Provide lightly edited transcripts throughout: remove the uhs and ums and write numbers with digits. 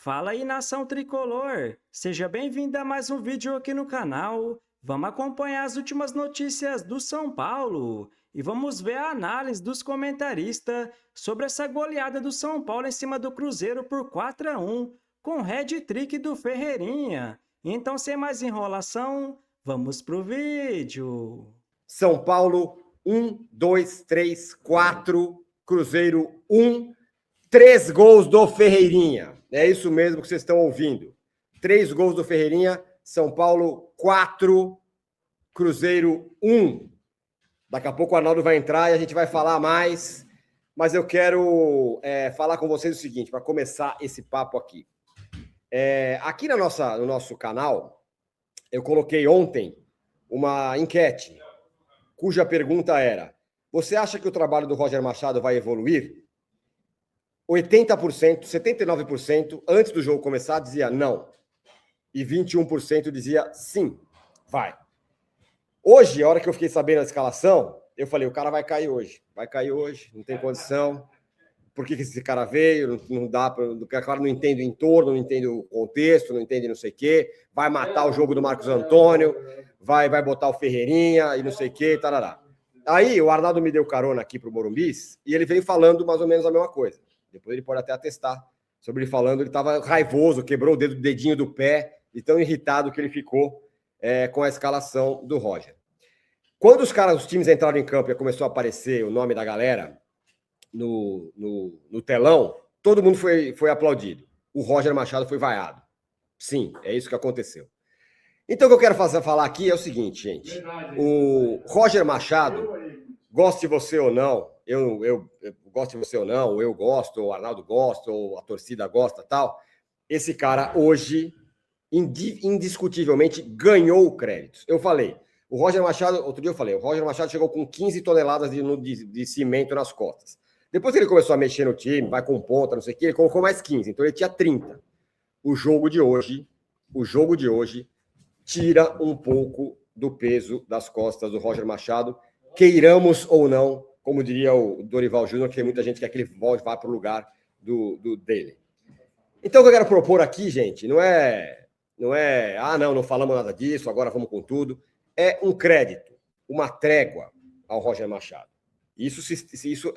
Fala aí, nação tricolor! Seja bem-vindo a mais um vídeo aqui no canal. Vamos acompanhar as últimas notícias do São Paulo e vamos ver a análise dos comentaristas sobre essa goleada do São Paulo em cima do Cruzeiro por 4-1, com hat-trick do Ferreirinha. Então, sem mais enrolação, vamos pro vídeo. São Paulo, 1, 2, 3, 4, Cruzeiro, 1, 3 gols do Ferreirinha. É isso mesmo que vocês estão ouvindo. 3 gols do Ferreirinha, São Paulo, 4, Cruzeiro, 1. Daqui a pouco o Arnaldo vai entrar e a gente vai falar mais, mas eu quero falar com vocês o seguinte, para começar esse papo aqui. Aqui no nosso canal, eu coloquei ontem uma enquete, cuja pergunta era: você acha que o trabalho do Roger Machado vai evoluir? 80%, 79% antes do jogo começar dizia não. E 21% dizia sim, vai. Hoje, a hora que eu fiquei sabendo a escalação, eu falei, o cara vai cair hoje, não tem condição. Por que esse cara veio? Não dá para. O cara não entende o entorno, não entende o contexto, não entende não sei o quê. Vai matar o jogo do Marcos Antônio, vai botar o Ferreirinha e não sei o quê, tarará. Aí o Arnaldo me deu carona aqui pro Morumbis e ele veio falando mais ou menos a mesma coisa. Depois ele pode até atestar sobre ele falando. Ele estava raivoso, quebrou o dedinho do pé, de tão irritado que ele ficou com a escalação do Roger. Quando os times entraram em campo e começou a aparecer o nome da galera no telão, todo mundo foi aplaudido. O Roger Machado foi vaiado. Sim, é isso que aconteceu. Então, o que eu quero falar aqui é o seguinte, gente. O Roger Machado, goste de você ou não, eu gosto de você ou não, eu gosto, o Arnaldo gosta, ou a torcida gosta, tal. Esse cara hoje, indiscutivelmente, ganhou créditos. Eu falei, o Roger Machado, outro dia eu falei, o Roger Machado chegou com 15 toneladas de cimento nas costas. Depois que ele começou a mexer no time, vai com ponta, não sei o quê, ele colocou mais 15, então ele tinha 30. O jogo de hoje tira um pouco do peso das costas do Roger Machado, queiramos ou não, como diria o Dorival Júnior, que tem muita gente que quer que ele vá para o lugar dele. Então, o que eu quero propor aqui, gente, não é, não falamos nada disso, agora vamos com tudo. É um crédito, uma trégua ao Roger Machado. Isso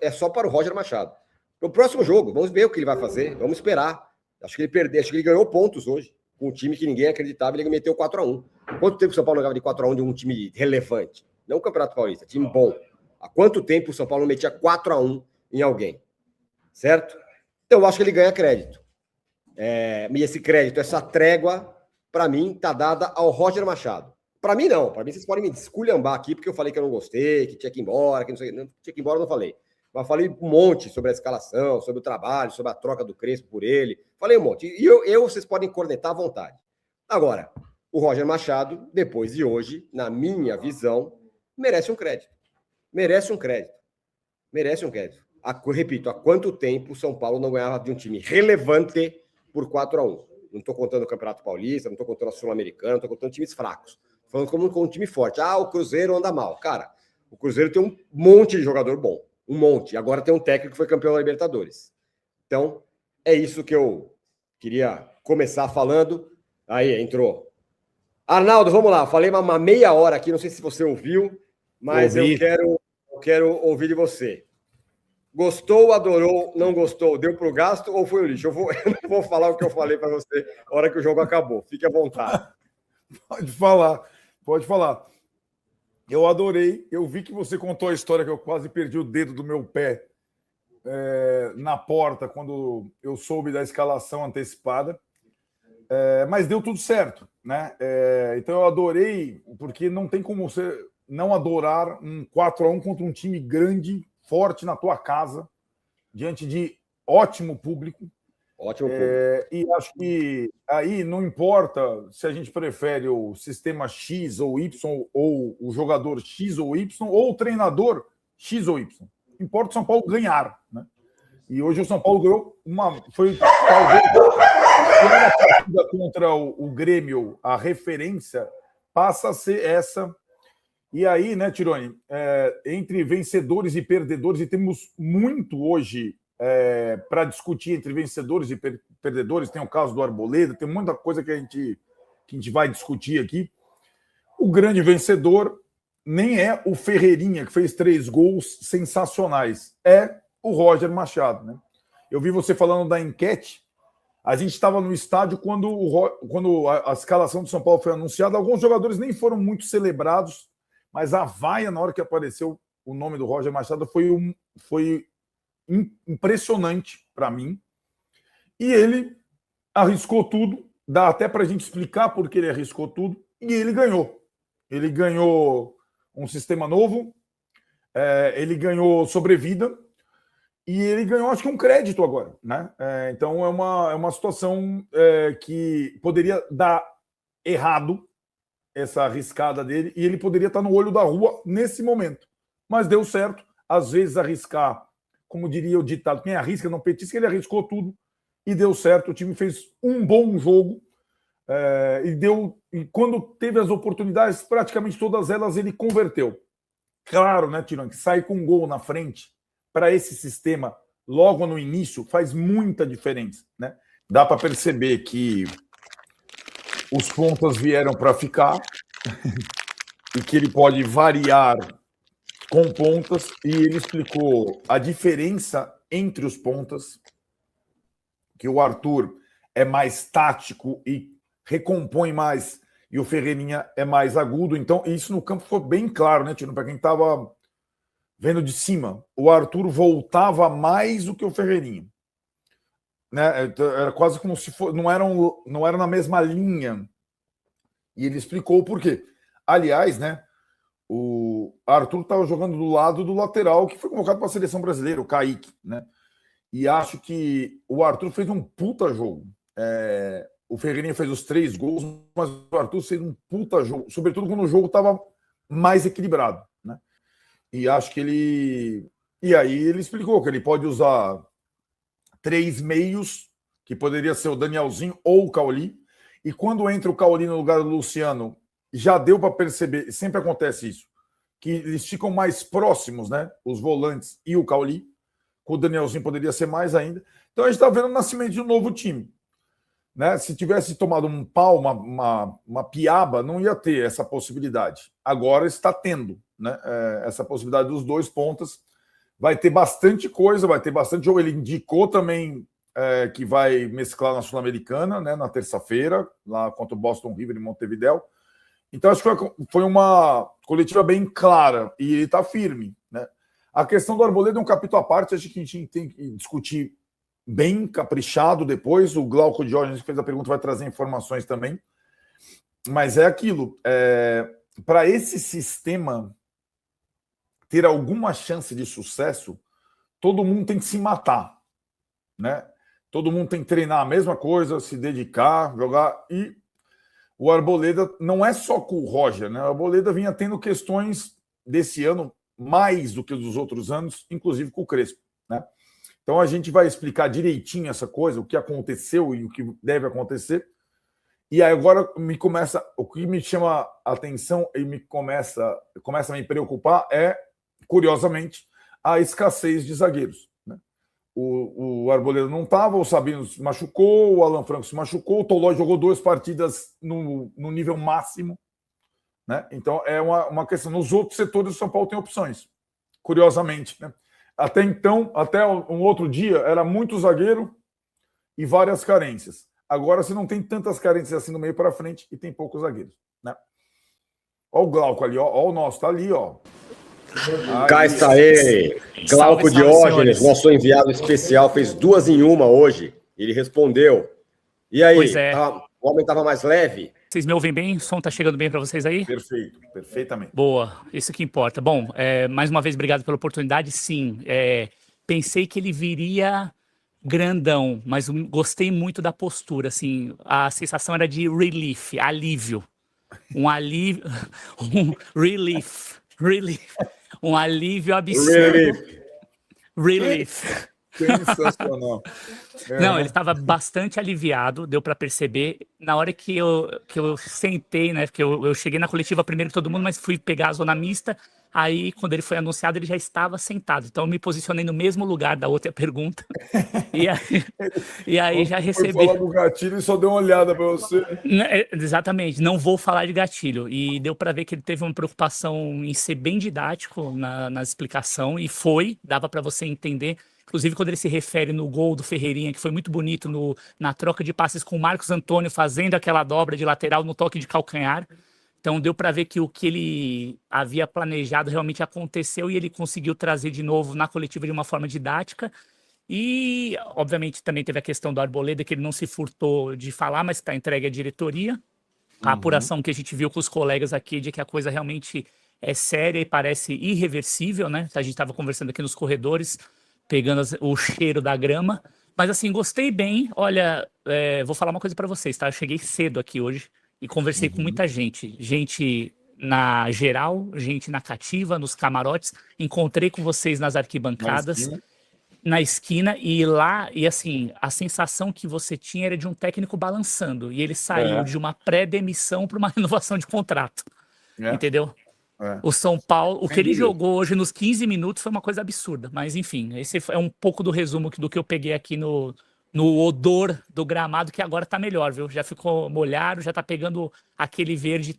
é só para o Roger Machado. No próximo jogo, vamos ver o que ele vai fazer, vamos esperar. Acho que ele ganhou pontos hoje, com um time que ninguém acreditava, ele meteu 4-1. Quanto tempo o São Paulo não ganhava de 4-1 de um time relevante? Não o Campeonato Paulista, time bom. Há quanto tempo o São Paulo não metia 4-1 em alguém? Certo? Então, eu acho que ele ganha crédito. E esse crédito, essa trégua, para mim, está dada ao Roger Machado. Para mim, não. Para mim, vocês podem me esculhambar aqui, porque eu falei que eu não gostei, que tinha que ir embora, que não sei, não tinha que ir embora, eu não falei. Mas falei um monte sobre a escalação, sobre o trabalho, sobre a troca do Crespo por ele. Falei um monte. E vocês podem cornetar à vontade. Agora, o Roger Machado, depois de hoje, na minha visão, merece um crédito. Merece um crédito. Repito, há quanto tempo o São Paulo não ganhava de um time relevante por 4-1? Não estou contando o Campeonato Paulista, não estou contando a Sul-Americana, não estou contando times fracos. Falando como um time forte. O Cruzeiro anda mal. Cara, o Cruzeiro tem um monte de jogador bom. Um monte. Agora tem um técnico que foi campeão da Libertadores. Então, é isso que eu queria começar falando. Aí, entrou. Arnaldo, vamos lá. Falei uma meia hora aqui, não sei se você ouviu, mas eu quero ouvir de você. Gostou, adorou, não gostou, deu pro gasto ou foi o lixo? Eu não vou falar o que eu falei para você na hora que o jogo acabou. Fique à vontade. Pode falar. Eu adorei. Eu vi que você contou a história que eu quase perdi o dedo do meu pé na porta quando eu soube da escalação antecipada. Mas deu tudo certo, né? Então eu adorei, porque não tem como você não adorar um 4-1 contra um time grande, forte na tua casa, diante de ótimo público. E acho que aí não importa se a gente prefere o sistema X ou Y, ou o jogador X ou Y, ou o treinador X ou Y. Importa o São Paulo ganhar, né? E hoje o São Paulo ganhou foi talvez a partida contra o Grêmio, a referência passa a ser essa. E aí, né, Tironi, entre vencedores e perdedores, e temos muito hoje para discutir entre vencedores e perdedores. Tem o caso do Arboleda, tem muita coisa que a gente vai discutir aqui. O grande vencedor nem é o Ferreirinha, que fez 3 gols sensacionais, é o Roger Machado, né? Eu vi você falando da enquete. A gente estava no estádio quando a escalação do São Paulo foi anunciada. Alguns jogadores nem foram muito celebrados, mas a vaia, na hora que apareceu o nome do Roger Machado, foi impressionante para mim. E ele arriscou tudo. Dá até para a gente explicar por que ele arriscou tudo. E ele ganhou. Ele ganhou um sistema novo, ele ganhou sobrevida. E ele ganhou, acho que, um crédito agora, né? Então, é uma situação que poderia dar errado, essa arriscada dele, e ele poderia estar no olho da rua nesse momento. Mas deu certo. Às vezes, arriscar, como diria o ditado, quem arrisca não petisca, ele arriscou tudo e deu certo. O time fez um bom jogo e quando teve as oportunidades, praticamente todas elas ele converteu. Claro, né, Tirão, que sai com um gol na frente para esse sistema logo no início faz muita diferença, né? Dá para perceber que os pontas vieram para ficar e que ele pode variar com pontas, e ele explicou a diferença entre os pontas, que o Arthur é mais tático e recompõe mais, e o Ferreirinha é mais agudo. Então, isso no campo ficou bem claro, né, Tino? Para quem estava vendo de cima, o Arthur voltava mais do que o Ferreirinha, né? Era quase como se não era na mesma linha. E ele explicou o porquê. Aliás, né, o Arthur estava jogando do lado do lateral que foi convocado para a seleção brasileira, o Kaique, né? E acho que o Arthur fez um puta jogo. O Ferreirinha fez os 3 gols, mas o Arthur fez um puta jogo, sobretudo quando o jogo estava mais equilibrado, né? E acho que ele... E aí ele explicou que ele pode usar 3 meios, que poderia ser o Danielzinho ou o Cauli, e quando entra o Cauli no lugar do Luciano, já deu para perceber, sempre acontece isso, que eles ficam mais próximos, né? Os volantes e o Cauli, com o Danielzinho poderia ser mais ainda. Então a gente está vendo o nascimento de um novo time, né? Se tivesse tomado um pau, uma piaba, não ia ter essa possibilidade. Agora está tendo, né? Essa possibilidade dos 2 pontas. Vai ter bastante coisa, vai ter bastante jogo. Ele indicou também que vai mesclar na Sul-Americana, né? Na terça-feira, lá contra o Boston River em Montevidéu. Então, acho que foi uma coletiva bem clara e ele está firme, né? A questão do Arboleda é um capítulo à parte, acho que a gente tem que discutir bem caprichado depois. O Glauco Jorge, que fez a pergunta, vai trazer informações também. Mas é aquilo. Para esse sistema ter alguma chance de sucesso, todo mundo tem que se matar, né? Todo mundo tem que treinar a mesma coisa, se dedicar, jogar. E o Arboleda não é só com o Roger, né? O Arboleda vinha tendo questões desse ano mais do que dos outros anos, inclusive com o Crespo, né? Então a gente vai explicar direitinho essa coisa, o que aconteceu e o que deve acontecer. E aí agora o que me chama a atenção e começa a me preocupar é, curiosamente, a escassez de zagueiros, né? O Arboleda não estava, o Sabino se machucou, o Alan Franco se machucou, o Tolói jogou 2 partidas no nível máximo, né? Então é uma questão. Nos outros setores, o São Paulo tem opções, curiosamente, né? Até então, até um outro dia, era muito zagueiro e várias carências. Agora você não tem tantas carências assim no meio para frente e tem poucos zagueiros, né? Olha o Glauco ali, ó o nosso, tá ali, ó. Cá está ele, Glauco Diógenes, nosso enviado especial, fez 2 em 1 hoje. Ele respondeu. E aí, o homem estava mais leve? Vocês me ouvem bem? O som tá chegando bem para vocês aí? Perfeito, perfeitamente. Boa, isso que importa. Bom, mais uma vez, obrigado pela oportunidade. Sim, pensei que ele viria grandão, mas gostei muito da postura, assim, a sensação era de relief, alívio. Um alívio, um alívio absurdo. Relief. Sensacional. Não, ele estava bastante aliviado, deu para perceber. Na hora que eu sentei, né? Porque eu cheguei na coletiva primeiro que todo mundo, mas fui pegar a zona mista. Aí, quando ele foi anunciado, ele já estava sentado. Então, eu me posicionei no mesmo lugar da outra pergunta. E aí, e aí já Quando foi recebi. falar do gatilho e só deu uma olhada para você. Exatamente, não vou falar de gatilho. E deu para ver que ele teve uma preocupação em ser bem didático na explicação, e dava para você entender. Inclusive, quando ele se refere no gol do Ferreirinha, que foi muito bonito, na troca de passes com o Marcos Antônio, fazendo aquela dobra de lateral no toque de calcanhar. Então, deu para ver que o que ele havia planejado realmente aconteceu, e ele conseguiu trazer de novo na coletiva de uma forma didática. E, obviamente, também teve a questão do Arboleda, que ele não se furtou de falar, mas está entregue à diretoria. A apuração que a gente viu com os colegas aqui de que a coisa realmente é séria e parece irreversível, né? A gente estava conversando aqui nos corredores, pegando o cheiro da grama. Mas, assim, gostei bem. Olha, vou falar uma coisa para vocês, tá? Eu cheguei cedo aqui hoje e conversei com muita gente. Gente na geral, gente na cativa, nos camarotes. Encontrei com vocês nas arquibancadas, na esquina, e lá, e assim, a sensação que você tinha era de um técnico balançando, e ele saiu de uma pré-demissão para uma renovação de contrato, entendeu? O São Paulo, o que ele jogou hoje nos 15 minutos foi uma coisa absurda, mas enfim, esse é um pouco do resumo do que eu peguei aqui no odor do gramado, que agora tá melhor, viu? Já ficou molhado, já tá pegando aquele verde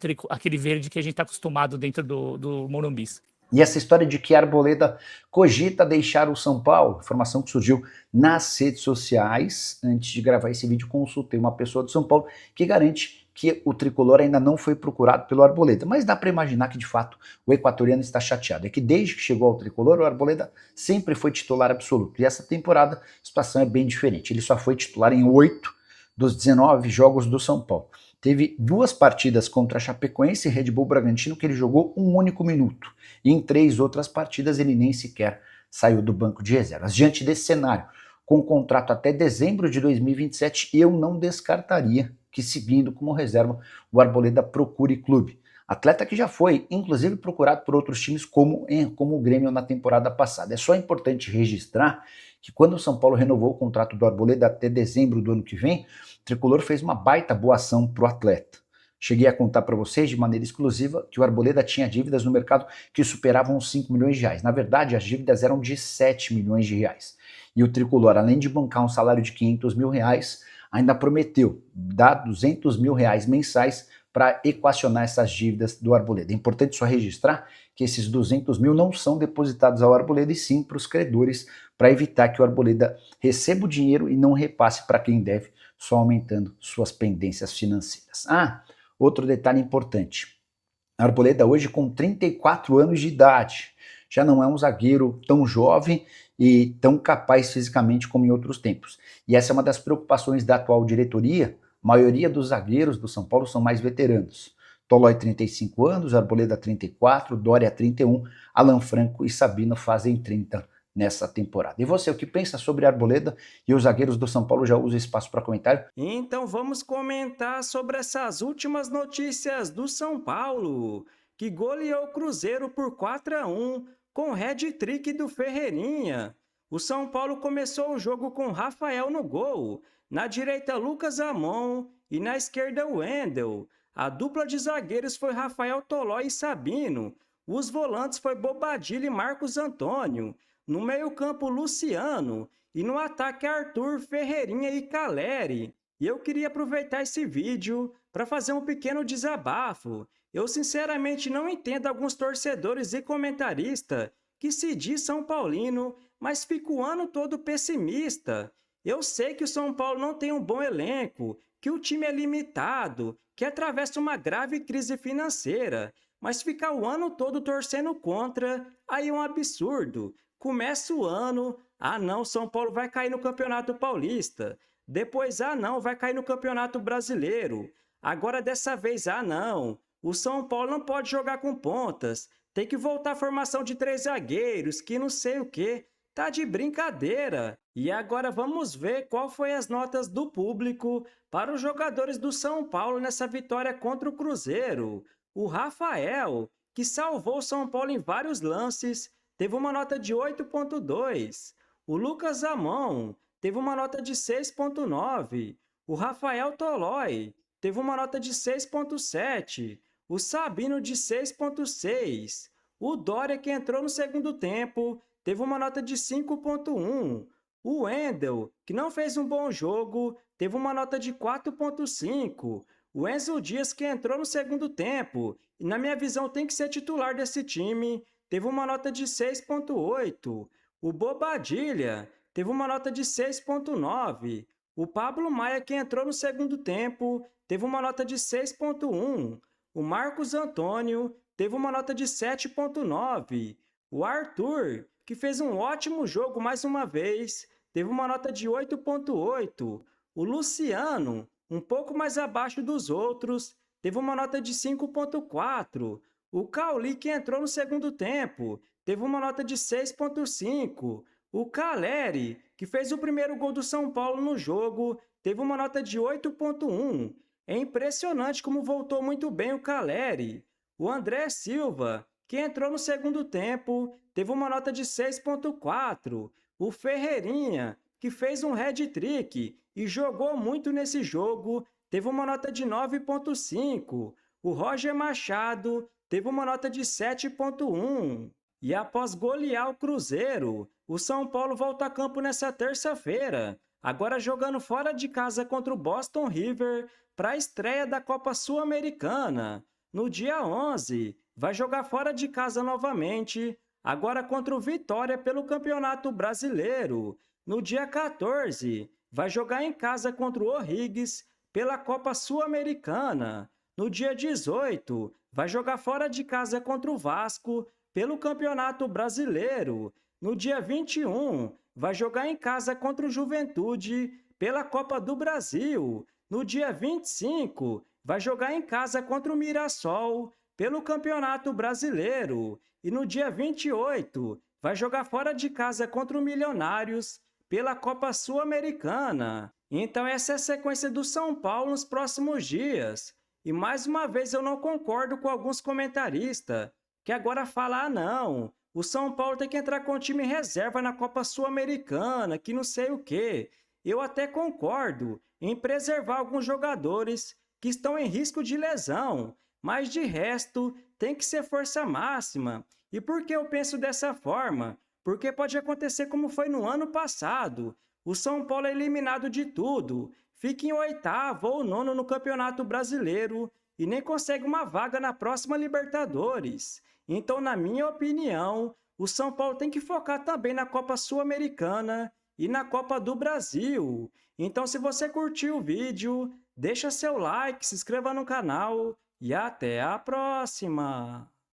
que a gente tá acostumado dentro do Morumbi. E essa história de que Arboleda cogita deixar o São Paulo, informação que surgiu nas redes sociais. Antes de gravar esse vídeo, consultei uma pessoa do São Paulo que garante que o tricolor ainda não foi procurado pelo Arboleda. Mas dá para imaginar que, de fato, o equatoriano está chateado. É que desde que chegou ao tricolor, o Arboleda sempre foi titular absoluto. E essa temporada a situação é bem diferente. Ele só foi titular em 8 dos 19 jogos do São Paulo. Teve 2 partidas contra a Chapecoense e Red Bull Bragantino que ele jogou um único minuto. E em 3 outras partidas ele nem sequer saiu do banco de reservas. Diante desse cenário, com contrato até dezembro de 2027, eu não descartaria que, seguindo como reserva, o Arboleda procure clube. Atleta que já foi, inclusive, procurado por outros times como o Grêmio na temporada passada. É só importante registrar que quando o São Paulo renovou o contrato do Arboleda até dezembro do ano que vem, o Tricolor fez uma baita boa ação para o atleta. Cheguei a contar para vocês de maneira exclusiva que o Arboleda tinha dívidas no mercado que superavam os 5 milhões de reais. Na verdade, as dívidas eram de 7 milhões de reais. E o Tricolor, além de bancar um salário de 500 mil reais, ainda prometeu dar 200 mil reais mensais para equacionar essas dívidas do Arboleda. É importante só registrar que esses 200 mil não são depositados ao Arboleda, e sim para os credores, para evitar que o Arboleda receba o dinheiro e não repasse para quem deve, só aumentando suas pendências financeiras. Outro detalhe importante. Arboleda hoje com 34 anos de idade. Já não é um zagueiro tão jovem e tão capaz fisicamente como em outros tempos. E essa é uma das preocupações da atual diretoria. A maioria dos zagueiros do São Paulo são mais veteranos. Tolói 35 anos, Arboleda 34, Dória 31, Alan Franco e Sabino fazem 30 nessa temporada. E você, o que pensa sobre Arboleda e os zagueiros do São Paulo? Já usa espaço para comentário? Então vamos comentar sobre essas últimas notícias do São Paulo, que goleou o Cruzeiro por 4-1 com hat-trick do Ferreirinha. O São Paulo começou o jogo com Rafael no gol, na direita Lucas Amon e na esquerda Wendel. A dupla de zagueiros foi Rafael Tolói e Sabino. Os volantes foi Bobadilla e Marcos Antônio. No meio-campo, Luciano. E no ataque, Arthur, Ferreirinha e Caleri. E eu queria aproveitar esse vídeo para fazer um pequeno desabafo. Eu sinceramente não entendo alguns torcedores e comentaristas que se diz São Paulino, mas fica o ano todo pessimista. Eu sei que o São Paulo não tem um bom elenco, que o time é limitado, que atravessa uma grave crise financeira, mas ficar o ano todo torcendo contra, aí é um absurdo. Começa o ano, não, São Paulo vai cair no Campeonato Paulista. Depois, não, vai cair no Campeonato Brasileiro. Agora, dessa vez, não, o São Paulo não pode jogar com pontas. Tem que voltar à formação de 3 zagueiros, que não sei o quê. Tá de brincadeira. E agora vamos ver qual foi as notas do público para os jogadores do São Paulo nessa vitória contra o Cruzeiro. O Rafael, que salvou o São Paulo em vários lances, teve uma nota de 8,2. O Lucas Amon teve uma nota de 6,9. O Rafael Tolói teve uma nota de 6,7. O Sabino de 6,6. O Dória, que entrou no segundo tempo, teve uma nota de 5,1. O Wendel, que não fez um bom jogo, teve uma nota de 4,5. O Enzo Dias, que entrou no segundo tempo, e na minha visão tem que ser titular desse time, teve uma nota de 6,8. O Bobadilha teve uma nota de 6,9. O Pablo Maia, que entrou no segundo tempo, teve uma nota de 6,1. O Marcos Antônio teve uma nota de 7,9. O Arthur, que fez um ótimo jogo mais uma vez, teve uma nota de 8,8. O Luciano, um pouco mais abaixo dos outros, teve uma nota de 5,4. O Cauli, que entrou no segundo tempo, teve uma nota de 6,5. O Caleri, que fez o primeiro gol do São Paulo no jogo, teve uma nota de 8,1. É impressionante como voltou muito bem o Caleri. O André Silva, que entrou no segundo tempo, teve uma nota de 6,4. O Ferreirinha, que fez um hat-trick e jogou muito nesse jogo, teve uma nota de 9,5. O Roger Machado teve uma nota de 7,1. E após golear o Cruzeiro, o São Paulo volta a campo nessa terça-feira, agora jogando fora de casa contra o Boston River para a estreia da Copa Sul-Americana. No dia 11, vai jogar fora de casa novamente, agora contra o Vitória pelo Campeonato Brasileiro. No dia 14, vai jogar em casa contra o O'Higgins pela Copa Sul-Americana. No dia 18, vai jogar fora de casa contra o Vasco pelo Campeonato Brasileiro. No dia 21, vai jogar em casa contra o Juventude pela Copa do Brasil. No dia 25, vai jogar em casa contra o Mirassol pelo Campeonato Brasileiro. E no dia 28, vai jogar fora de casa contra o Milionários pela Copa Sul-Americana. Então essa é a sequência do São Paulo nos próximos dias. E mais uma vez eu não concordo com alguns comentaristas que agora falam, não, o São Paulo tem que entrar com o time reserva na Copa Sul-Americana, que não sei o quê. Eu até concordo em preservar alguns jogadores que estão em risco de lesão, mas de resto tem que ser força máxima. E por que eu penso dessa forma? Porque pode acontecer como foi no ano passado. O São Paulo é eliminado de tudo, fica em 8º ou 9º no Campeonato Brasileiro e nem consegue uma vaga na próxima Libertadores. Então, na minha opinião, o São Paulo tem que focar também na Copa Sul-Americana e na Copa do Brasil. Então, se você curtiu o vídeo, deixa seu like, se inscreva no canal e até a próxima!